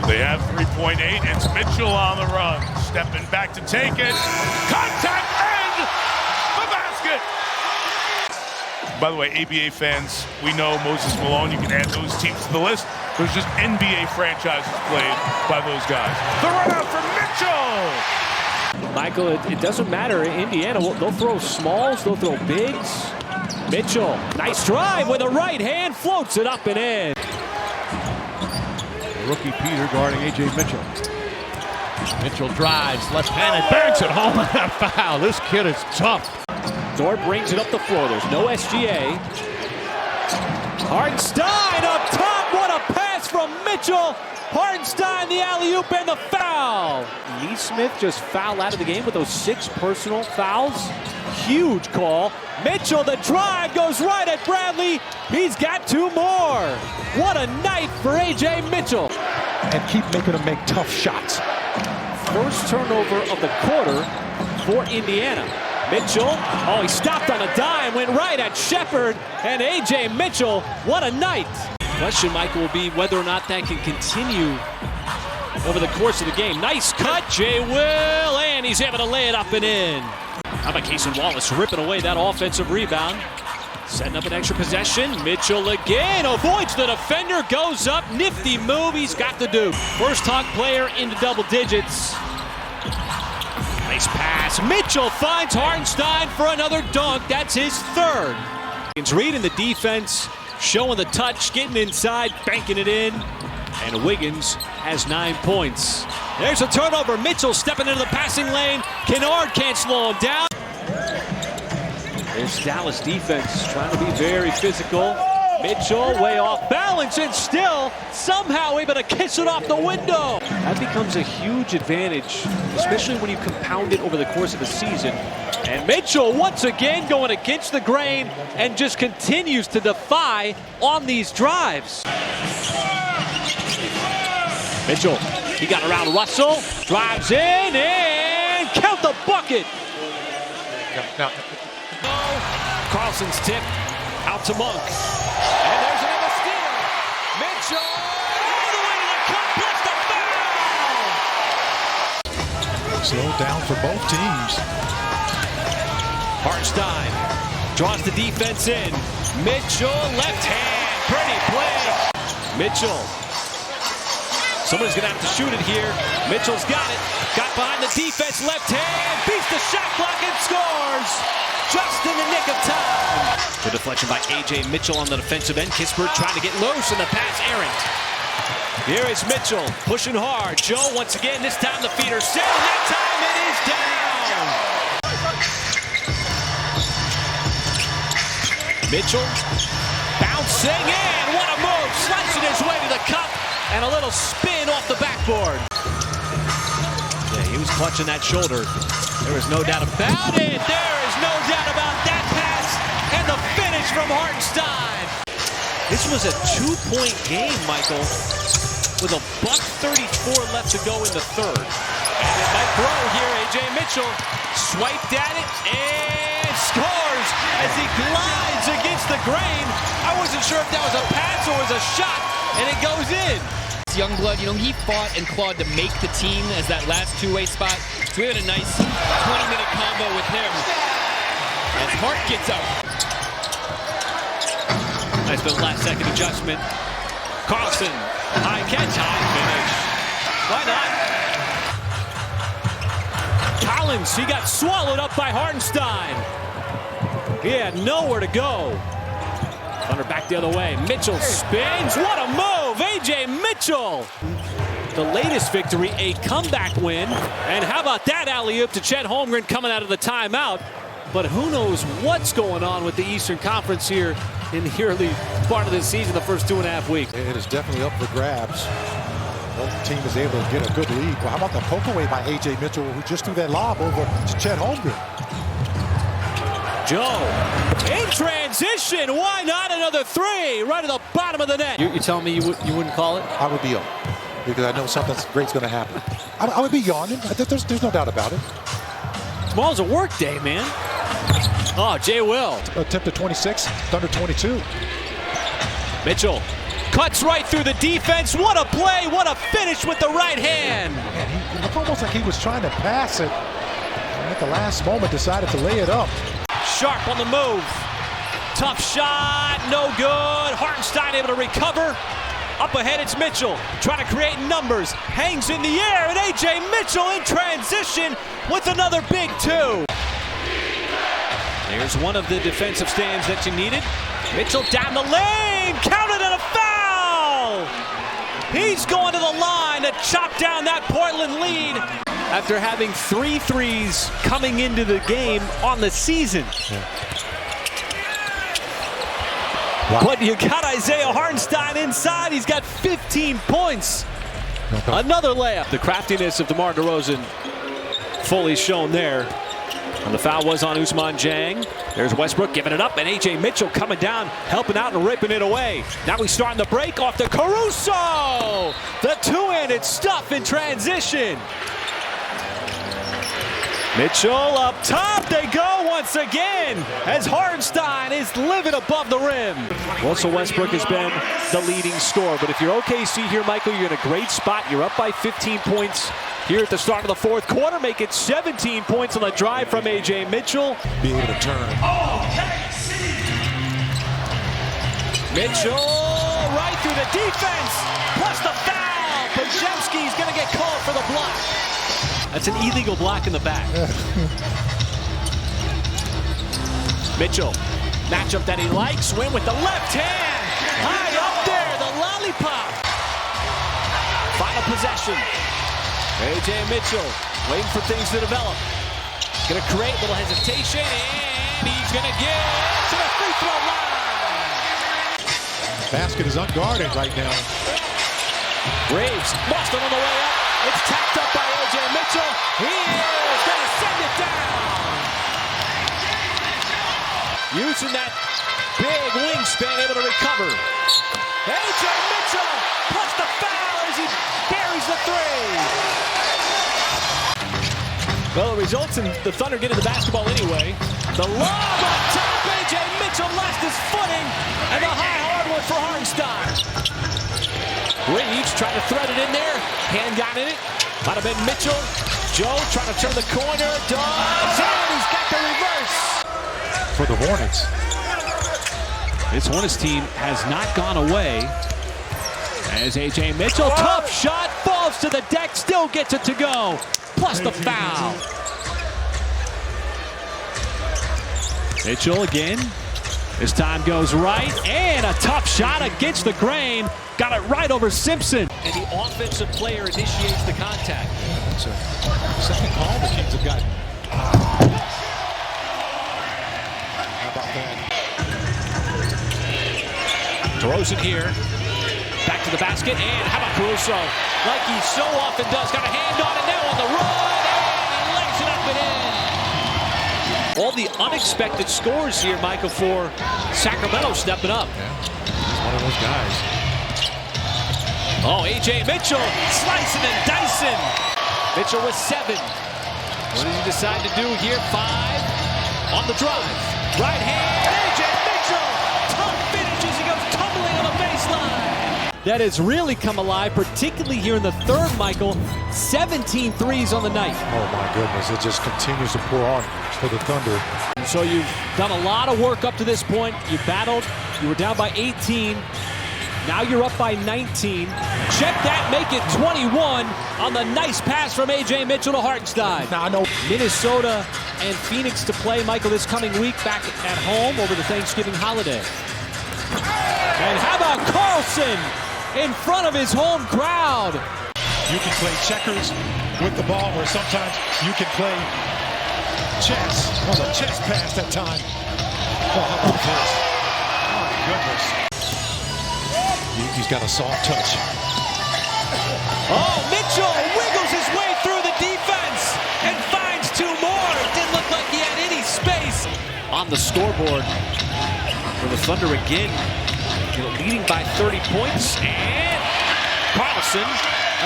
They have 3.8. It's Mitchell on the run. Stepping back to take it. Contact and the basket. By the way, ABA fans, we know Moses Malone. You can add those teams to the list. There's just NBA franchises played by those guys. The run out for Mitchell. Michael, it doesn't matter. Indiana, they'll throw smalls, they'll throw bigs. Mitchell, nice drive with a right hand, floats it up and in. Rookie Peter guarding Ajay Mitchell. Mitchell drives, left-handed, banks it home and a foul. This kid is tough. Dort brings it up the floor. There's no SGA. Hartenstein up top. What a pass from Mitchell. Hartenstein, the alley-oop and the foul. Neesmith just fouled out of the game with those 6 personal fouls. Huge call. Mitchell, the drive goes right at Bradley. He's got 2 more. What a night for Ajay Mitchell. And keep making him make tough shots. First turnover of the quarter for Indiana. Mitchell, oh, he stopped on a dime, went right at Shepard, and Ajay Mitchell, what a night. Question, Michael, will be whether or not that can continue over the course of the game. Nice cut, Jay Will, and he's able to lay it up and in. How about Cason Wallace ripping away that offensive rebound? Setting up an extra possession. Mitchell again avoids the defender, goes up, nifty move, he's got the do. First talk player into double digits. Nice pass. Mitchell finds Hartenstein for another dunk. That's his 3rd. He's reading the defense, showing the touch, getting inside, banking it in. And Wiggins has 9 points. There's a turnover. Mitchell stepping into the passing lane. Kennard can't slow him down. There's Dallas defense trying to be very physical. Mitchell way off balance and still somehow able to kiss it off the window. That becomes a huge advantage, especially when you compound it over the course of the season. And Mitchell once again going against the grain and just continues to defy on these drives. Mitchell, he got around Russell, drives in and count the bucket. Carlson's tip out to Monk. And there's another steal. Mitchell all the way to the cup, plus the foul. Slow down for both teams. Hartenstein draws the defense in. Mitchell left hand, pretty play. Mitchell. Someone's gonna have to shoot it here. Mitchell's got it. Got behind the defense, left hand, beats the shot clock and scores. Just in the nick of time. The deflection by Ajay Mitchell on the defensive end. Kispert trying to get loose and the pass errant. Here is Mitchell pushing hard. Joe once again, this time the feeder set. And that time it is down. Mitchell bouncing in. What a move. Slicing his way to the cup. And a little spin off the backboard. Yeah, he was clutching that shoulder. There is no doubt about it. There is no doubt about that pass and the finish from Hartenstein. This was a 2-point game, Michael, with a $1:34 left to go in the 3rd. And it might throw here. Ajay Mitchell swiped at it and scores as he glides against the grain. I wasn't sure if that was a pass or was a shot, and it goes in. Youngblood, he fought and clawed to make the team as that last 2-way spot. So we had a nice 20-minute combo with him as Hart gets up. Nice little last-second adjustment. Carlson, high catch, high finish. Why not? Collins, he got swallowed up by Hartenstein. He had nowhere to go. Thunder back the other way. Mitchell spins. What a move! Ajay Mitchell! The latest victory, a comeback win. And how about that alley-oop to Chet Holmgren coming out of the timeout? But who knows what's going on with the Eastern Conference here in the early part of the season, the first 2.5 weeks. It is definitely up for grabs. Both team is able to get a good lead. Well, how about the poke away by Ajay Mitchell, who just threw that lob over to Chet Holmgren? Joe, in transition, why not another 3 right at the bottom of the net? You're telling me you wouldn't call it? I would be on, because I know something great's going to happen. I would be yawning. There's no doubt about it. Tomorrow's a work day, man. Oh, Jay Will. Attempt at 26, Thunder 22. Mitchell Cuts right through the defense. What a play. What a finish with the right hand. Man, he looked almost like he was trying to pass it. And at the last moment, decided to lay it up. Sharp on the move. Tough shot. No good. Hartenstein able to recover. Up ahead, it's Mitchell trying to create numbers. Hangs in the air, and A.J. Mitchell in transition with another big two. There's one of the defensive stands that you needed. Mitchell down the lane, counted and a foul! He's going to the line to chop down that Portland lead after having 3 threes coming into the game on the season. Wow. But you got Isaiah Hartenstein inside. He's got 15 points. Another layup. The craftiness of DeMar DeRozan fully shown there. And the foul was on Ousmane Dieng. There's Westbrook giving it up, and A.J. Mitchell coming down, helping out and ripping it away. Now he's starting the break off the Caruso. The two-handed stuff in transition. Mitchell up top, they go once again as Hartenstein is living above the rim. Russell Westbrook has been the leading scorer, but if you're OKC here, Michael, you're in a great spot. You're up by 15 points here at the start of the fourth quarter. Make it 17 points on the drive from A.J. Mitchell. Be able to turn. Mitchell right through the defense, plus the foul. Podziemski's going to get called for the block. That's an illegal block in the back. Mitchell, matchup that he likes, win with the left hand. High up there, the lollipop. Final possession. A.J. Mitchell waiting for things to develop. Gonna create a little hesitation, and he's gonna get to the free throw line. Basket is unguarded right now. Graves lost it on the way up. It's tapped up by A.J. Mitchell. He is going to send it down. Using that big wingspan, able to recover. A.J. Mitchell plus the foul as he buries the three. Well, it results in the Thunder getting the basketball anyway. The lob on top. A.J. Mitchell lost his footing, and the high hard one for Hartenstein. Reeves trying to thread it in there. Hand got in it. Might have been Mitchell. Joe trying to turn the corner. Does. And he's got the reverse. For the Hornets. This Hornets team has not gone away. As A.J. Mitchell, tough shot, falls to the deck, still gets it to go. Plus the foul. Mitchell again. This time goes right, and a tough shot against the grain. Got it right over Simpson. And the offensive player initiates the contact. It's a second call the Kings have gotten. How about that? DeRozan here. Back to the basket, and how about Caruso? Like he so often does. Got a hand on it now on the run, and lays it up and in. All the unexpected scores here, Michael, for Sacramento stepping up. Yeah, he's one of those guys. Oh, A.J. Mitchell slicing and dicing. Mitchell with 7. What does he decide to do here? 5 on the drive. Right hand, A.J. Mitchell. Tough finish as he goes tumbling on the baseline. That has really come alive, particularly here in the third, Michael. 17 threes on the night. Oh, my goodness. It just continues to pour on for the Thunder. So you've done a lot of work up to this point. You battled. You were down by 18. Now you're up by 19. Check that, make it 21 on the nice pass from A.J. Mitchell to Hartenstein. Now I know Minnesota and Phoenix to play, Michael, this coming week back at home over the Thanksgiving holiday. And how about Carlson in front of his home crowd? you can play checkers with the ball, or sometimes you can play chess. Oh, the chess pass that time. Oh, how about this? My goodness. He's got a soft touch. Oh, Mitchell wiggles his way through the defense and finds two more. It didn't look like he had any space. On the scoreboard for the Thunder again, leading by 30 points. And Carlson,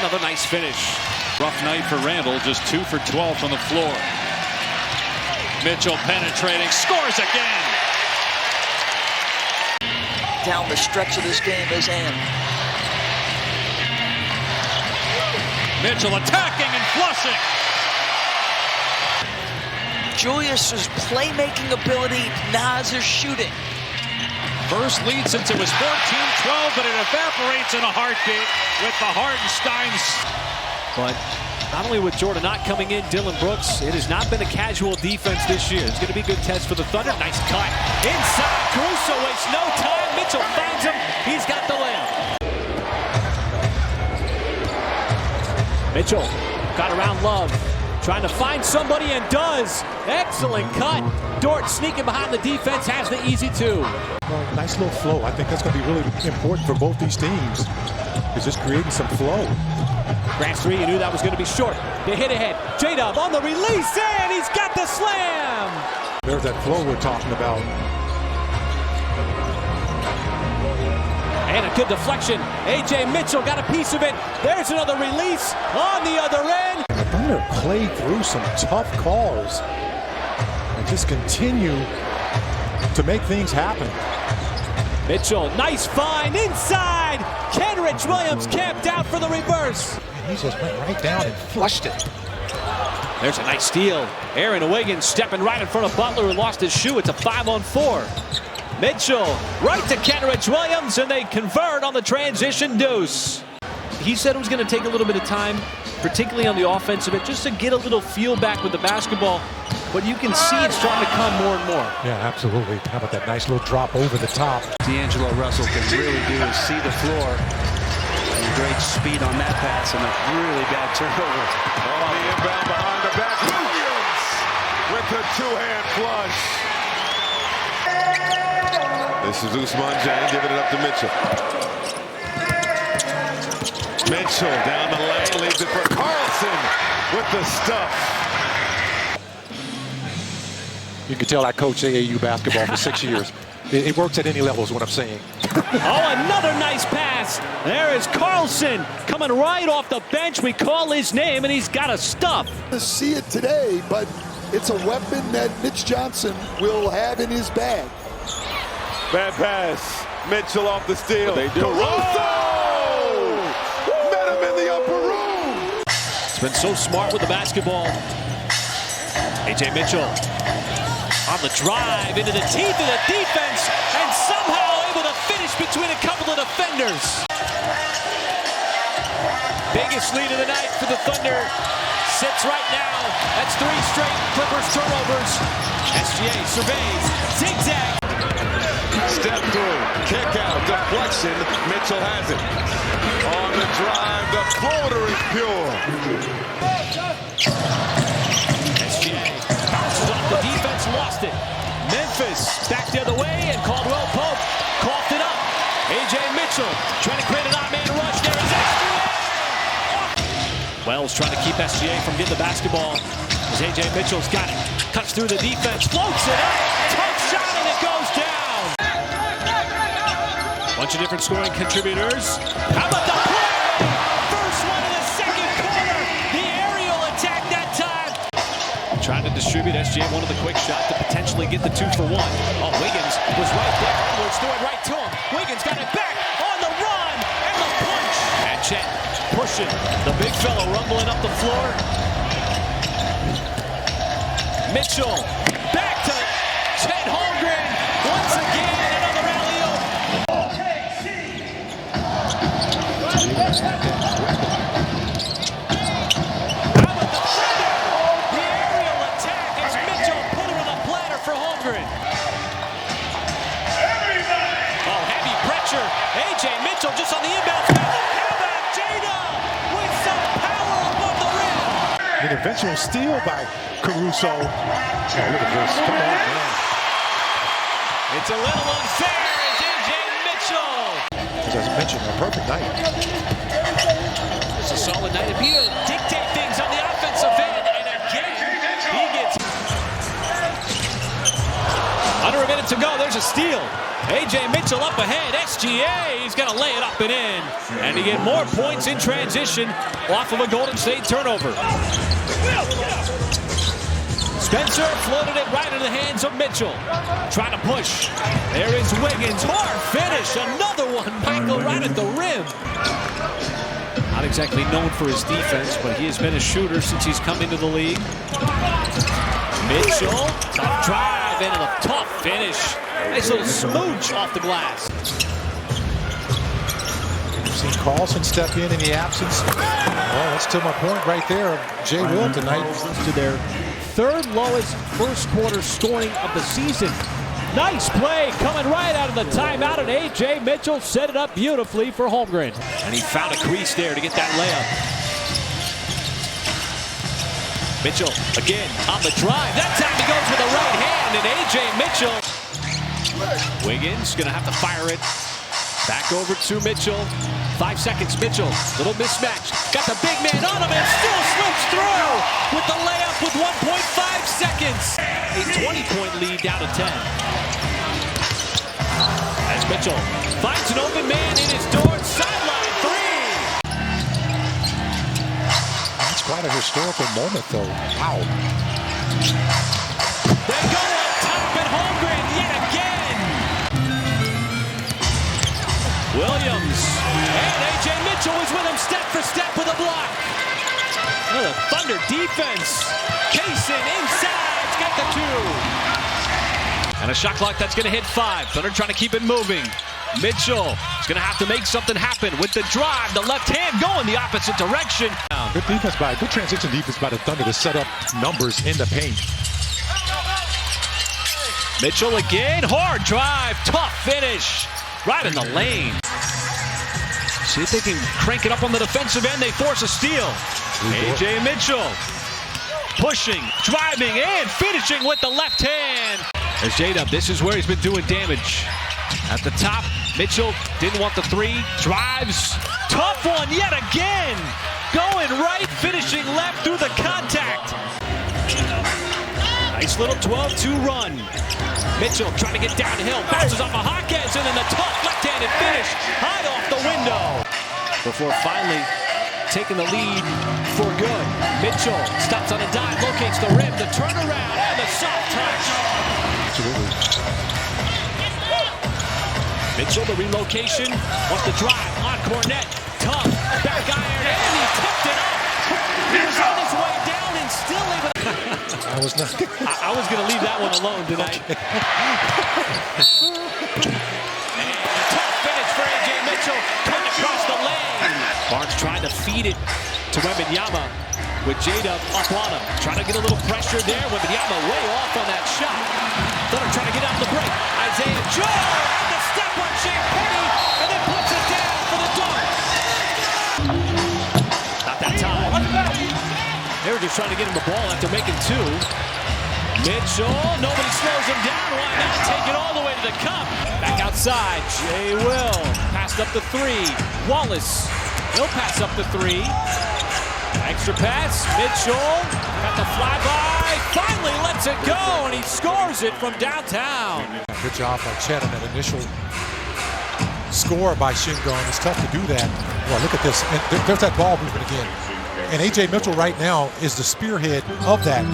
another nice finish. Rough night for Randall, just 2 for 12 from the floor. Mitchell penetrating, scores again. down the stretch of this game is in. Mitchell attacking and flushing. Julius's playmaking ability, Naz's shooting. First lead since it was 14-12, but it evaporates in a heartbeat with the Hartensteins. But not only with Jordan not coming in, Dylan Brooks, it has not been a casual defense this year. It's going to be a good test for the Thunder. Nice cut. Inside, Caruso wastes no time. Mitchell finds him. He's got the layup. Mitchell got around Love. Trying to find somebody and does. Excellent cut. Dort sneaking behind the defense has the easy two. Well, nice little flow. I think that's going to be really important for both these teams. It's just creating some flow. Grant's three, you knew that was going to be short. They hit ahead. J-Dub on the release, and he's got the slam. There's that flow we're talking about. And a good deflection. Ajay Mitchell got a piece of it. There's another release on the other end. The Thunder played through some tough calls and just continue to make things happen. Mitchell, nice find inside. Kenrich Williams camped out for the reverse. He just went right down and flushed it. There's a nice steal. Aaron Wiggins stepping right in front of Butler, who lost his shoe. It's a 5-on-4. Mitchell right to Kenrich Williams, and they convert on the transition deuce. He said it was going to take a little bit of time, particularly on the offensive end, just to get a little feel back with the basketball. But you can see it's starting to come more and more. Yeah, absolutely. How about that nice little drop over the top? D'Angelo Russell can really do is see the floor. And great speed on that pass and a really bad turnover. On the inbound behind the back. Williams with the two-hand flush. This is Ousmane Dieng giving it up to Mitchell. Mitchell down the lane, leaves it for Carlson with the stuff. You can tell I coached AAU basketball for 6 years. It works at any level is what I'm saying. Oh, another nice pass. There is Carlson coming right off the bench. We call his name, and he's got a stuff. To see it today, but it's a weapon that Mitch Johnson will have in his bag. Bad pass. Mitchell off the steal. They do. Caruso! Met him in the upper room. It's been so smart with the basketball. Ajay Mitchell on the drive into the teeth of the defense and somehow able to finish between a couple of defenders. Biggest lead of the night for the Thunder sits right now. That's 3 straight Clippers turnovers. SGA surveys, zigzag. Step through, kick out, deflection. Mitchell has it. On the drive, the floater is pure. SGA bounces off the defense, lost it. Memphis back the other way, and Caldwell Pope coughed it up. Ajay Mitchell trying to create an odd-man rush. There is SGA. Wells trying to keep SGA from getting the basketball. As Ajay Mitchell's got it. Cuts through the defense, floats it up. Tough shot, and it goes down. Bunch of different scoring contributors. How about the play? First one in the second quarter. The aerial attack that time. Trying to distribute. SGA wanted the quick shot to potentially get the 2-for-1. Oh, Wiggins was right there. Edwards threw it right to him. Wiggins got it back on the run and the punch. And Chet pushing the big fellow, rumbling up the floor. Mitchell back to Chet Holmgren. Once again, another alley-oop. Ajay Mitchell just on the inbound. How about Jada with some power above the rim? An eventual steal by Caruso. Oh, look at this. Come on, man. It's a little unfair as Ajay Mitchell. As I mentioned, a perfect night. It's a solid night. If you dictate things on the offensive end, and again, he gets... Under a minute to go, there's a steal. Ajay Mitchell up ahead. SGA, he's going to lay it up and in. And to get more points in transition off of a Golden State turnover. Spencer floated it right into the hands of Mitchell. Trying to push. There is Wiggins. Hard finish. Another one, Michael, right at the rim. Not exactly known for his defense, but he has been a shooter since he's come into the league. Mitchell, tough drive and a tough finish. Nice little smooch off the glass. We've seen Carlson step in the absence. Well, that's to my point right there of Jay Will tonight. To their third lowest first quarter scoring of the season. Nice play coming right out of the timeout, and Ajay Mitchell set it up beautifully for Holmgren. And he found a crease there to get that layup. Mitchell again on the drive. That time he goes with the right hand, and Ajay Mitchell. Wiggins gonna have to fire it. Back over to Mitchell. 5 seconds, Mitchell. Little mismatch. Got the big man on him and still slips through with the layup with 1.5 seconds. A 20-point lead down to 10. As Mitchell finds an open man in his door. Sideline three. That's quite a historical moment, though. Wow. They go up top at Holmgren yet again. Williams and Ajay Mitchell was with him step for step with a block. Another Thunder defense. Kaysen inside, got the two. And a shot clock that's going to hit 5. Thunder trying to keep it moving. Mitchell is going to have to make something happen with the drive. The left hand going the opposite direction. Good transition defense by the Thunder to set up numbers in the paint. Mitchell again, hard drive, tough finish. Right in the lane. See if they can crank it up on the defensive end. They force a steal. Ajay Mitchell pushing, driving, and finishing with the left hand. As J-Dub, this is where he's been doing damage. At the top, Mitchell didn't want the three. Drives, tough one yet again. Going right, finishing left through the contact. Nice little 12-2 run. Mitchell trying to get downhill, bounces off of Hawkins, and then the tough left-handed finish, high off the window. Before finally taking the lead for good. Mitchell stops on a dime, locates the rim, the turnaround, and the soft touch. Mitchell, the relocation, wants to drive on Cornette, tough, back iron, and he tipped it up. He was on his way down and still able to... I was going to leave that one alone tonight. Okay. Tough finish for Ajay Mitchell, cutting across the lane. Barnes trying to feed it to Wembanyama with J-Dub up on him. Trying to get a little pressure there. Wembanyama way off on that shot. Thunder trying to get out the break. Isaiah Joe and the step on Champagne, and then puts it down for the dunk. Not that time. They were just trying to get him the ball after making 2. Mitchell, nobody slows him down. Why not take it all the way to the cup? Back outside, Jay Will passed up the 3. Wallace, he'll pass up the 3. Extra pass, Mitchell got the flyby, finally lets it go, and he scores it from downtown. Good job by Chet on that initial score by Shingon. It's tough to do that. Well, look at this. And there's that ball movement again. And Ajay Mitchell right now is the spearhead of that.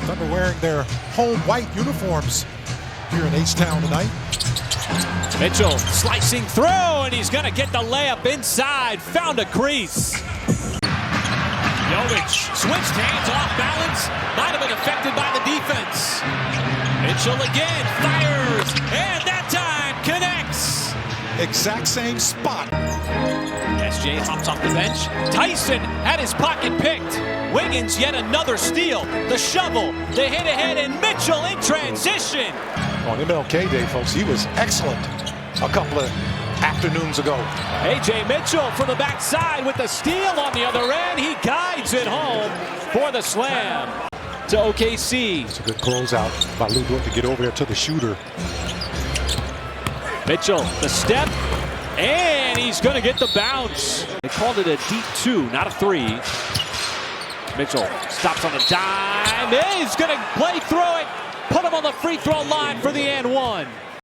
Thunder wearing their home white uniforms here in H-Town tonight. Mitchell slicing through, and he's going to get the layup inside. Found a crease. Jovic switched hands off balance. Might have been affected by the defense. Mitchell again fires, and that time connects. Exact same spot. SJ hops off the bench. Tyson had his pocket picked. Wiggins yet another steal. The shovel, the hit ahead, and Mitchell in transition. On MLK Day, folks, he was excellent a couple of afternoons ago. Ajay Mitchell from the backside with the steal on the other end. He guides it home for the slam to OKC. It's a good closeout by Lou Dort to get over there to the shooter. Mitchell, the step, and he's going to get the bounce. They called it a deep 2, not a 3. Mitchell stops on a dime. He's going to play through it, put him on the free throw line for the and 1.